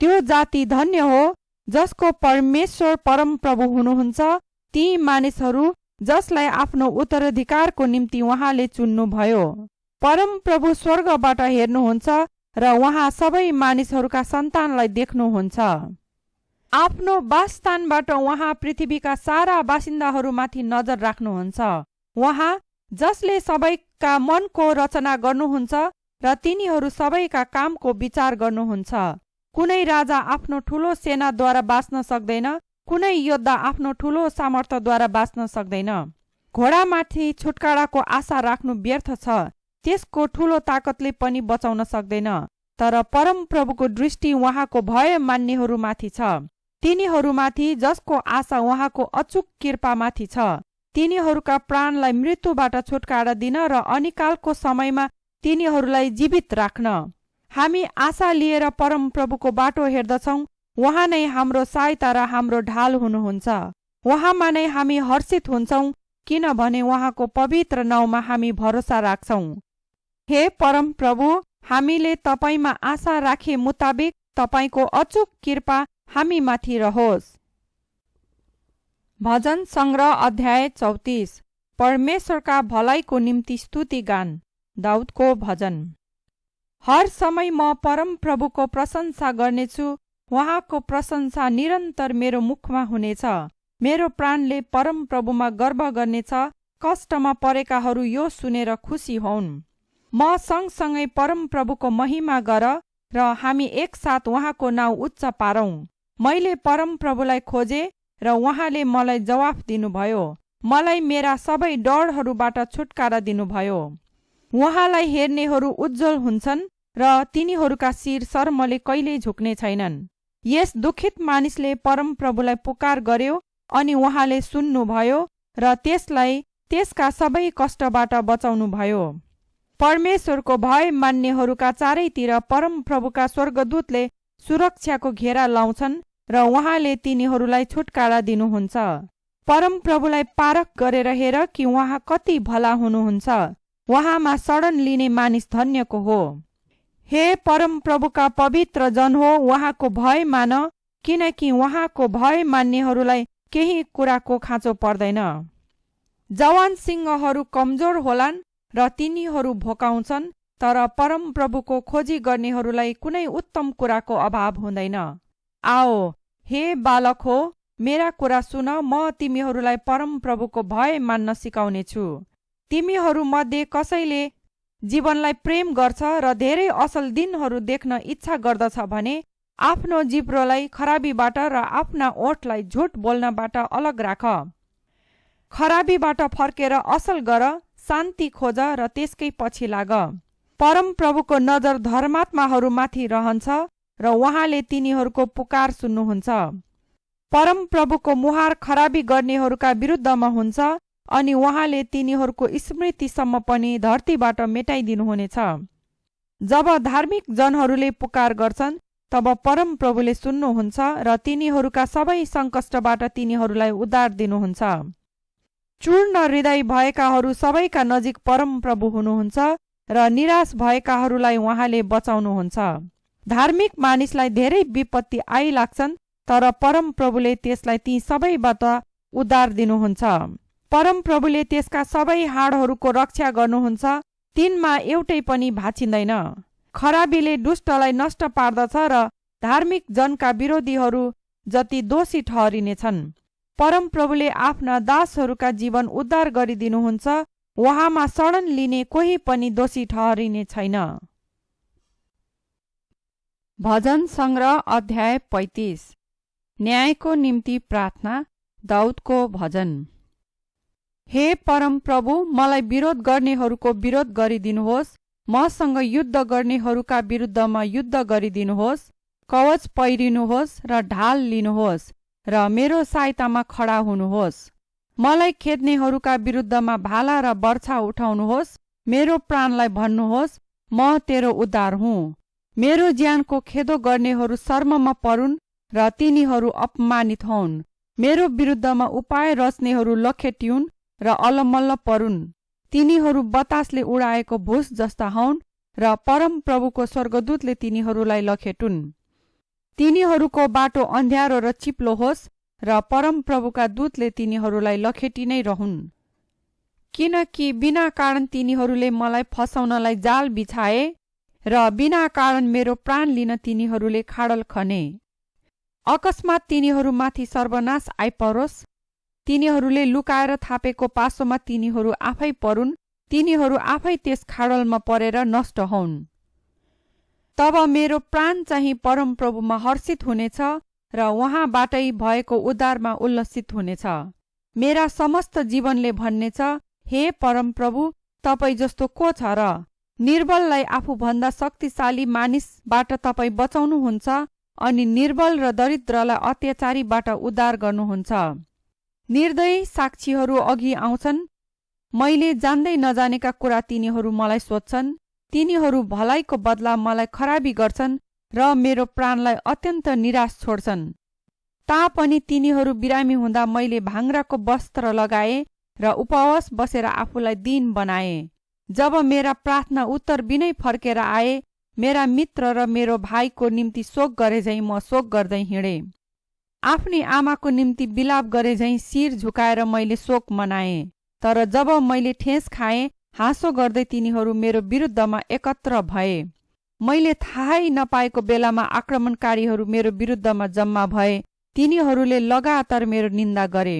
त्यो जाति धन्य हो जसको परमेश्वर परम प्रभु हुनुहुन्छ। ती मानिसहरू जसलाई आफ्नो उत्तराधिकारको निम्ति उहाँले चुन्नुभयो। परम प्रभु स्वर्गबाट हेर्नुहुन्छ र उहाँ सबै मानिसहरूका सन्तानलाई देख्नुहुन्छ। आफ्नो वासस्थानबाट उहाँ पृथ्वीका सारा बासिन्दाहरूमाथि नजर राख्नुहुन्छ। उहाँ जसले सबैका मनको रचना गर्नुहुन्छ र तिनीहरू सबैका कामको विचार गर्नुहुन्छ। कुनै राजा आफ्नो ठूलो सेनाद्वारा बाँच्न सक्दैन, कुनै योद्धा आफ्नो ठूलो सामर्थ्यद्वारा बाँच्न सक्दैन। घोडामाथि छुटकाराको आशा राख्नु व्यर्थ छ, त्यसको ठूलो ताकतले पनि बचाउन सक्दैन। तर परमप्रभुको दृष्टि उहाँको भय मान्नेहरूमाथि छ, तिनीहरूमाथि जसको आशा उहाँको अचूक कृपामाथि छ, तिनीहरूका प्राणलाई मृत्युबाट छुटकारा दिन र अनिकालको समयमा तिनीहरूलाई जीवित राख्न। हामी आशा लिएर परमप्रभुको बाटो हेर्दछौँ। उहाँ नै हाम्रो सहायता र हाम्रो ढाल हुनुहुन्छ। उहाँमा नै हामी हर्षित हुन्छौँ, किनभने उहाँको पवित्र नाउँमा हामी भरोसा राख्छौँ। हे परमप्रभु, हामीले तपाईँमा आशा राखे मुताबिक तपाईँको अचूक कृपा हामीमाथि रहोस्। भजन सङ्ग्रह अध्याय 34। परमेश्वरका भलाइको निम्ति स्तुति गान। दाउदको भजन। हर समय म परमप्रभुको प्रशंसा गर्नेछु, उहाँको प्रशंसा निरन्तर मेरो मुखमा हुनेछ। मेरो प्राणले परमप्रभुमा गर्व गर्नेछ, कष्टमा परेकाहरू यो सुनेर खुसी होउन्। म सँगसँगै परमप्रभुको महिमा गर र हामी एकसाथ उहाँको नाउँ उच्च पारौँ। मैले परमप्रभुलाई खोजे र उहाँले मलाई जवाफ दिनुभयो, मलाई मेरा सबै डरहरूबाट छुटकारा दिनुभयो। उहाँलाई हेर्नेहरू उज्जवल हुन्छन् र तिनीहरूका शिर शर्मले कहिल्यै झुक्ने छैनन्। यस दुखित मानिसले परमप्रभुलाई पुकार गर्यो अनि उहाँले सुन्नुभयो र त्यसलाई त्यसका सबै कष्टबाट बचाउनुभयो। परमेश्वरको भय मान्नेहरूका चारैतिर परमप्रभुका स्वर्गदूतले सुरक्षाको घेरा लाउँछन् र उहाँले तिनीहरूलाई छुटकारा दिनुहुन्छ। परमप्रभुलाई पारख गरेर हेर कि उहाँ कति भला हुनुहुन्छ। उहाँमा शरण लिने मानिस धन्यको हो। हे परमप्रभुका पवित्र जन हो, उहाँको भय मान, किनकि उहाँको भय मान्नेहरूलाई केही कुराको खाँचो पर्दैन। जवान सिंहहरू कमजोर होलान् र तिनीहरू भोकाउँछन्, तर परमप्रभुको खोजी गर्नेहरूलाई कुनै उत्तम कुराको अभाव हुँदैन। आओ हे बालक हो, मेरा कुरा सुन, म तिमीहरूलाई परमप्रभुको भय मान्न सिकाउनेछु। तिमीहरू मध्ये कसैले जीवनलाई प्रेम गर्छ र धेरै असल दिनहरू देख्न इच्छा गर्दछ भने आफ्नो जिब्रोलाई खराबीबाट र आफ्ना ओठलाई झुट बोल्नबाट अलग राख। खराबीबाट फर्केर असल गर, शान्ति खोज र त्यसकै पछि लाग। परमप्रभुको नजर धर्मात्माहरूमाथि रहन्छ र उहाँले तिनीहरूको पुकार सुन्नुहुन्छ। परमप्रभुको मुहार खराबी गर्नेहरूका विरुद्धमा हुन्छ अनि उहाँले तिनीहरूको स्मृतिसम्म पनि धरतीबाट मेटाइदिनुहुनेछ। जब धार्मिक जनहरूले पुकार गर्छन् तब परमप्रभुले सुन्नुहुन्छ र तिनीहरूका सबै सङ्कष्टबाट तिनीहरूलाई उद्धार दिनुहुन्छ। चूर्ण हृदय भएकाहरू सबैका नजिक परमप्रभु हुनुहुन्छ र निराश भएकाहरूलाई उहाँले बचाउनुहुन्छ। धार्मिक मानिसलाई धेरै विपत्ति आइलाग्छन्, तर परमप्रभुले त्यसलाई ती सबैबाट उद्धार दिनुहुन्छ। परमप्रभुले त्यसका सबै हाडहरूको रक्षा गर्नुहुन्छ, तिनमा एउटै पनि भाँचिँदैन। खराबीले दुष्टलाई नष्ट पार्दछ र धार्मिक जनका विरोधीहरू जति दोषी ठहरिनेछन्। परमप्रभुले आफ्ना दासहरूका जीवन उद्धार गरिदिनुहुन्छ, उहाँमा शरण लिने कोही पनि दोषी ठहरिने छैन। भजन सङ्ग्रह अध्याय 35। न्यायको निम्ति प्रार्थना। दाउदको भजन। हे परमप्रभु, मलाई विरोध गर्नेहरूको विरोध गरिदिनुहोस्, मसँग युद्ध गर्नेहरूका विरुद्धमा युद्ध गरिदिनुहोस्। कवच पहिरिनुहोस् र ढाल लिनुहोस् र मेरो सहायतामा खडा हुनुहोस्। मलाई खेद्नेहरूका विरुद्धमा भाला र बर्छा उठाउनुहोस्। मेरो प्राणलाई भन्नुहोस्, म तेरो उद्धार हुँ। मेरो ज्यानको खेदो गर्नेहरू शर्ममा परुन् र तिनीहरू अपमानित होउन्। मेरो विरुद्धमा उपाय रच्नेहरू लखेटिउन् र अलमल्ल परुन्। तिनीहरू बतासले उडाएको भुस जस्ता हौन् र परमप्रभुको स्वर्गदूतले तिनीहरूलाई लखेटुन्। तिनीहरूको बाटो अन्ध्यारो र चिप्लो होस् र परमप्रभुका दूतले तिनीहरूलाई लखेटी नै रहुन्। किनकि बिना कारण तिनीहरूले मलाई फसाउनलाई जाल बिछाए र बिना कारण मेरो प्राण लिन तिनीहरूले खाडल खने। अकस्मात तिनीहरूमाथि सर्वनाश आइपरोस्। तिनीहरूले लुकाएर थापेको पासोमा तिनीहरू आफै परुन्। तिनीहरू आफै त्यस खाडलमा परेर नष्ट हुन्। तब मेरो प्राण चाहिँ परमप्रभुमा हर्षित हुनेछ र उहाँबाटै भएको उद्धारमा उल्लसित हुनेछ। मेरा समस्त जीवनले भन्नेछ, हे परमप्रभु, तपाईँ जस्तो को छ र? निर्बललाई आफूभन्दा शक्तिशाली मानिसबाट तपाईँ बचाउनुहुन्छ अनि निर्बल र दरिद्रलाई अत्याचारीबाट उद्धार गर्नुहुन्छ। निर्दयी साक्षीहरू अघि आउँछन्। मैले जान्दै नजानेका कुरा तिनीहरू मलाई सोध्छन्। तिनीहरू भलाइको बदला मलाई खराबी गर्छन् र मेरो प्राणलाई अत्यन्त निराश छोड्छन्। तापनि तिनीहरू बिरामी हुँदा मैले भाङ्राको वस्त्र लगाए र उपवास बसेर आफूलाई दीन बनाए। जब मेरा प्रार्थना उत्तर बिनै फर्केर आए, मेरा मित्र र मेरो भाइको निम्ति शोक गरे झैं म शोक गर्दै हिँडे। आफ्नी आमाको निम्ति बिलाप गरे झैं शिर झुकाएर मैले शोक मनाए। तर जब मैले ठेस खाएँ, हाँसो गर्दै तिनीहरू मेरो विरुद्धमा एकत्र भए। मैले थाहै नपाएको बेलामा आक्रमणकारीहरू मेरो विरुद्धमा जम्मा भए। तिनीहरूले लगातार मेरो निन्दा गरे।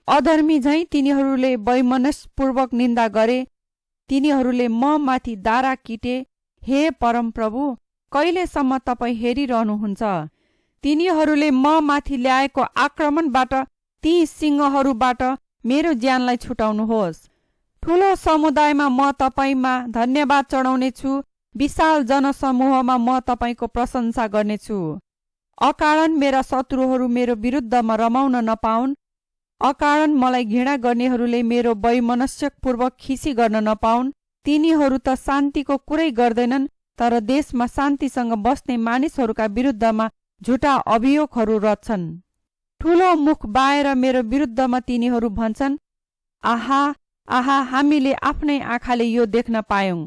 अधर्मी झैं तिनीहरूले वैमनस्यपूर्वक निन्दा गरे। तिनीहरूले म माथि दारा किटे। हे परमप्रभु, कहिलेसम्म तपाईँ हेरिरहनुहुन्छ? तिनीहरूले म माथि ल्याएको आक्रमणबाट, ती सिंहहरूबाट मेरो ज्यानलाई छुटाउनुहोस्। ठूलो समुदायमा म तपाईँमा धन्यवाद चढाउनेछु। विशाल जनसमूहमा म तपाईँको प्रशंसा गर्नेछु। अकारण मेरा शत्रुहरू मेरो विरुद्धमा रमाउन नपाउन्। अकारण मलाई घृणा गर्नेहरूले मेरो वैमनस्यपूर्वक खिसी गर्न नपाउन्। तिनीहरू त शान्तिको कुरै गर्दैनन्, तर देशमा शान्तिसँग बस्ने मानिसहरूका विरुद्धमा झुटा अभियोगहरू रच्छन्। ठूलो मुख बाएर मेरो विरुद्धमा तिनीहरू भन्छन्, आहा आहा, हामीले आफ्नै आँखाले यो देख्न पायौं।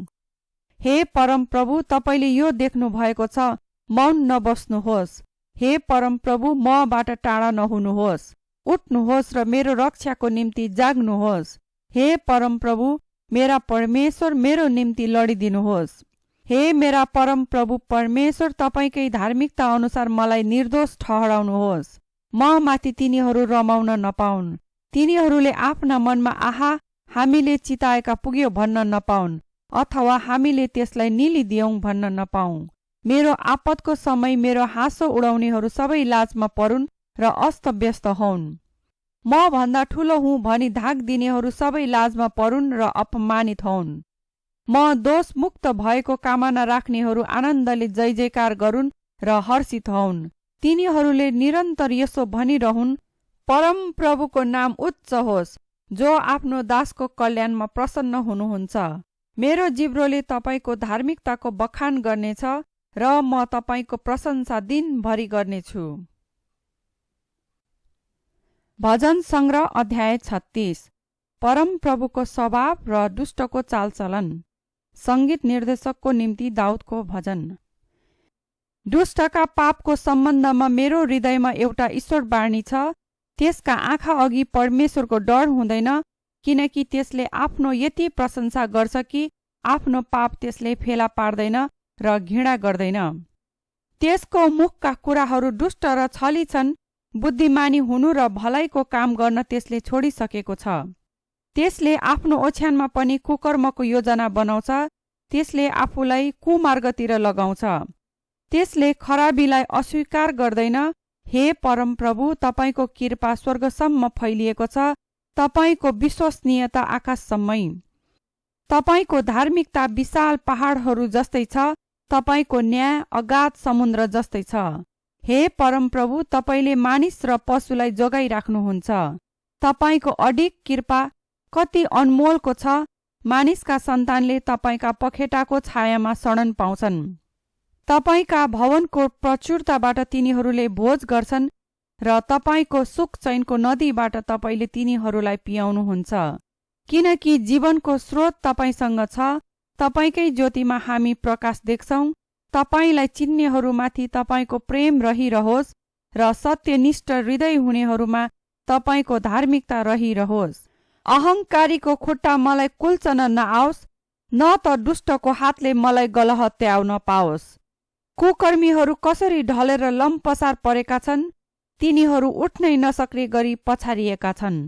हे परमप्रभु, तपाईँले यो देख्नु भएको छ, मौन नबस्नुहोस्। हे परमप्रभु, मबाट टाढा नहुनुहोस्। उठ्नुहोस् र मेरो रक्षाको निम्ति जाग्नुहोस्। हे परमप्रभु, मेरा परमेश्वर, मेरो निम्ति लडिदिनुहोस्। हे मेरा परमप्रभु परमेश्वर, तपाईँकै धार्मिकता अनुसार मलाई निर्दोष ठहराउनुहोस्। म माथि तिनीहरू रमाउन नपाउन्। तिनीहरूले आफ्ना मनमा आहा, हामीले चिताएका पुग्यो भन्न नपाउन्, अथवा हामीले त्यसलाई निलिदियौं भन्न नपाऊँ। मेरो आपतको समय मेरो हाँसो उडाउनेहरू सबै लाजमा परुन् र अस्तव्यस्त हुन्। म भन्दा ठूलो हुँ भनी धाक दिनेहरू सबै लाजमा परुन् र अपमानित हुन्। म दोषमुक्त भएको कामना राख्नेहरू आनन्दले जय जयकार गरून् र हर्षित हुन्। तिनीहरूले निरन्तर यसो भनिरहुन्, परमप्रभुको नाम उच्च होस्, जो आफ्नो दासको कल्याणमा प्रसन्न हुनुहुन्छ। मेरो जिब्रोले तपाईँको धार्मिकताको बखान गर्नेछ र म तपाईँको प्रशंसा दिनभरि गर्नेछु। भजन संग्रह अध्याय 36। परमप्रभुको स्वभाव र दुष्टको चालचलन। संगीत निर्देशकको निम्ति दाउदको भजन। दुष्टका पापको सम्बन्धमा मेरो हृदयमा एउटा ईश्वरवाणी छ। त्यसका आँखा अघि परमेश्वरको डर हुँदैन, किनकि त्यसले आफ्नो यति प्रशंसा गर्छ कि आफ्नो पाप त्यसले फेला पार्दैन र घृणा गर्दैन। त्यसको मुखका कुराहरू दुष्ट र छली छन्। बुद्धिमानी हुनु र भलाइको काम गर्न त्यसले छोडिसकेको छ। त्यसले आफ्नो ओछ्यानमा पनि कुकर्मको योजना बनाउँछ। त्यसले आफूलाई कुमार्गतिर लगाउँछ। त्यसले खराबीलाई अस्वीकार गर्दैन। हे परमप्रभु, तपाईँको कृपा स्वर्गसम्म फैलिएको छ, तपाईँको विश्वसनीयता आकाशसम्मै। तपाईँको धार्मिकता विशाल पहाडहरू जस्तै छ, तपाईँको न्याय अगाध समुद्र जस्तै छ। हे परमप्रभु, तपाईँले मानिस र पशुलाई जोगाइराख्नुहुन्छ। तपाईँको अडिग कृपा कति अनमोलको छ। मानिसका सन्तानले तपाईँका पखेटाको छायामा शरण पाउँछन्। तपाईँका भवनको प्रचुरताबाट तिनीहरूले भोज गर्छन् र तपाईँको सुख चैनको नदीबाट तपाईँले तिनीहरूलाई पियाउनुहुन्छ। किनकि जीवनको स्रोत तपाईँसँग छ। तपाईँकै ज्योतिमा हामी प्रकाश देख्छौं। तपाईँलाई चिन्नेहरूमाथि तपाईँको प्रेम रहिरहोस् र सत्यनिष्ठ हृदय हुनेहरूमा तपाईँको धार्मिकता रहिरहोस्। अहङ्कारीको खुट्टा मलाई कुल्चन नआओस्, न त दुष्टको हातले मलाई गलहत्याउन पाओस्। कुकर्मीहरू कसरी ढलेर लम्पसार परेका छन्, तिनीहरू उठ्नै नसक्ने गरी पछारिएका छन्।